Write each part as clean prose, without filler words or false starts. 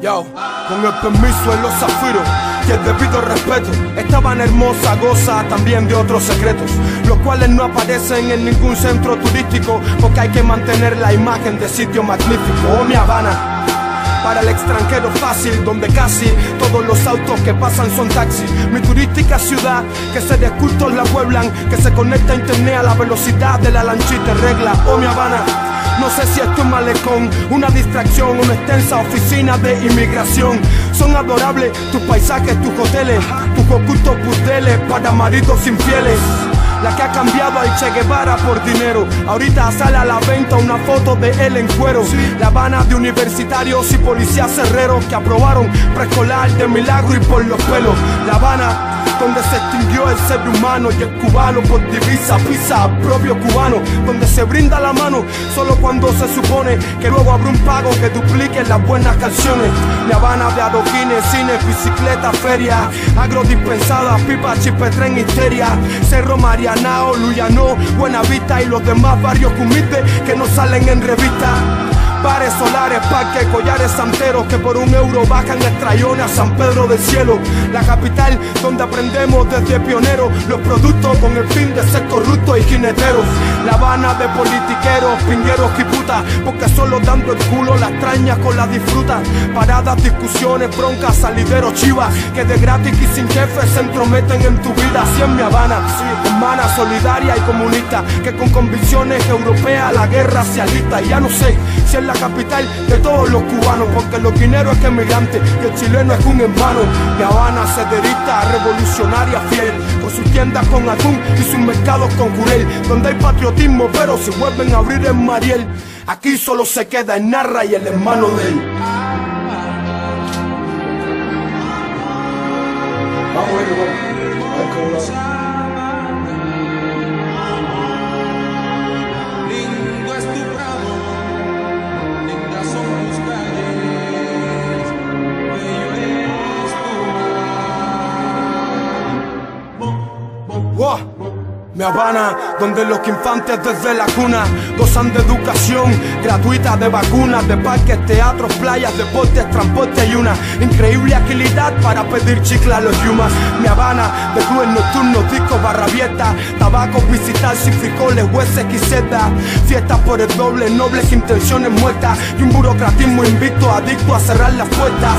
Yo, con el permiso de los zafiros y el debido respeto, esta Habana hermosa goza también de otros secretos, los cuales no aparecen en ningún centro turístico, porque hay que mantener la imagen de sitio magnífico. Oh, mi Habana, para el extranjero fácil, donde casi todos los autos que pasan son taxis. Mi turística ciudad, que se de cultos la pueblan, que se conecta a internet a la velocidad de la lanchita en regla. Oh, mi Habana, no sé si esto es un malecón, una distracción, una extensa oficina de inmigración. Son adorables tus paisajes, tus hoteles, tus ocultos burdeles para maridos infieles. La que ha cambiado al Che Guevara por dinero, ahorita sale a la venta una foto de él en cuero. La Habana de universitarios y policías herreros que aprobaron preescolar de milagro y por los pelos. La Habana donde se extinguió el ser humano y el cubano por divisa pisa al propio cubano, donde se brinda la mano solo cuando se supone que luego habrá un pago que duplique las buenas canciones. Mi Habana de adoquines, cines, bicicletas, ferias, agrodispensadas, pipas, chipetren, histeria, Cerro Marianao, Luyano, Buenavista y los demás barrios humildes que no salen en revista. Bares solares, parques, collares santeros que por €1 bajan estrellones a San Pedro del Cielo. La capital donde aprendemos desde pioneros los productos con el fin de ser corruptos y jineteros. La Habana de politiqueros, pingueros y putas, porque solo dando el culo la extrañas con la disfrutas. Paradas, discusiones, broncas, salideros, chivas, que de gratis y sin jefe se entrometen en tu vida. Así es mi Habana, hermana solidaria y comunista, que con convicciones europeas la guerra se alista. Y ya no sé si es la capital de todos los cubanos, porque los guineros es que emigrantes y el chileno es un hermano. Mi Habana sederista, revolucionaria fiel, con sus tiendas con atún y sus mercados con jurel, donde hay patriotismo pero si vuelven a abrir en Mariel, aquí solo se queda el Narra y el hermano de él. Vamos a ver cómo lo hace. Mi Habana, donde los infantes desde la cuna gozan de educación gratuita, de vacunas, de parques, teatros, playas, deportes, transporte y una increíble agilidad para pedir chicle a los yumas. Mi Habana, de clubes nocturnos, discos, barra abierta, tabaco, visitar sin frijoles, hueses y setas, fiestas por el doble, nobles intenciones muertas y un burocratismo invicto, adicto a cerrar las puertas.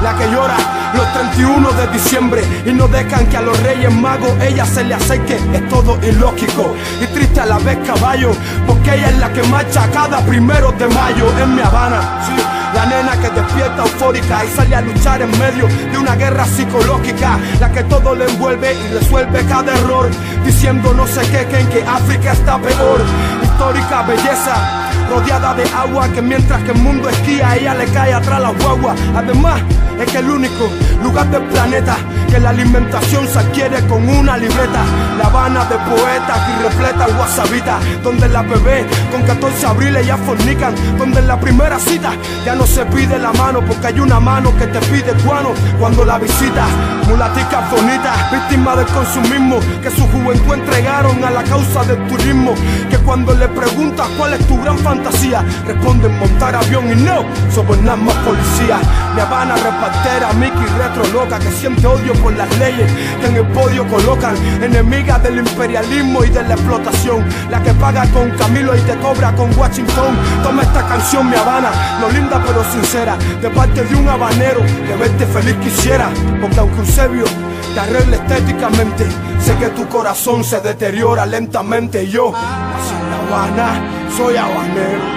La que llora los 31 de diciembre y no dejan que a los Reyes Magos ella se le acerque, es todo ilógico y triste a la vez, caballo, porque ella es la que marcha cada 1 de mayo. En mi Habana, sí, la nena que despierta eufórica y sale a luchar en medio de una guerra psicológica, la que todo le envuelve y resuelve cada error, diciendo no se quejen que África está peor. Histórica belleza rodeada de agua, que mientras que el mundo esquía a ella le cae atrás la guagua. Además es que el único lugar del planeta que la alimentación se adquiere con una libreta. La Habana de poetas y repleta guasabita, donde la bebé con 14 abriles ya fornican, donde en la primera cita ya no se pide la mano porque hay una mano que te pide guano cuando la visitas. Mulaticas bonitas, víctimas del consumismo, que su juventud entregaron a la causa del turismo, que cuando le preguntas cuál es tu gran fantasía, responden montar avión y no sobornar más policía. Mi Habana repartera, Mickey retro loca, que siente odio por las leyes que en el podio colocan, enemiga del imperialismo y de la explotación, la que paga con Camilo y te cobra con Washington. Toma esta canción, mi Habana, no linda pero sincera, de parte de un habanero que verte feliz quisiera, porque aunque Eusebio te arregle estéticamente, Sé que tu corazón se deteriora lentamente y yo, nací en La Habana, soy habanero.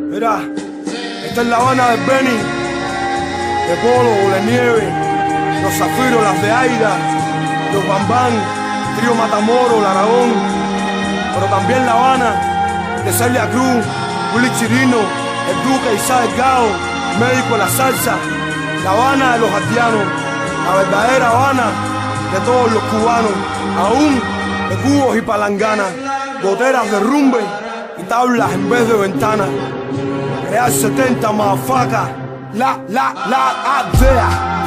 Mira, esta es La Habana de Benny, de Polo, de Nieve, los Zafiros, las de Aida, los Bambán, Trío Matamoros, el Aragón, pero también La Habana de Celia Cruz, Willy Chirino, el Duque, Isa Delgado, Médico de la Salsa, La Habana de los haitianos, la verdadera Habana de todos los cubanos, aún de cubos y palanganas, goteras de rumbe y tablas en vez de ventanas. Real 70, motherfucker. La, aldea.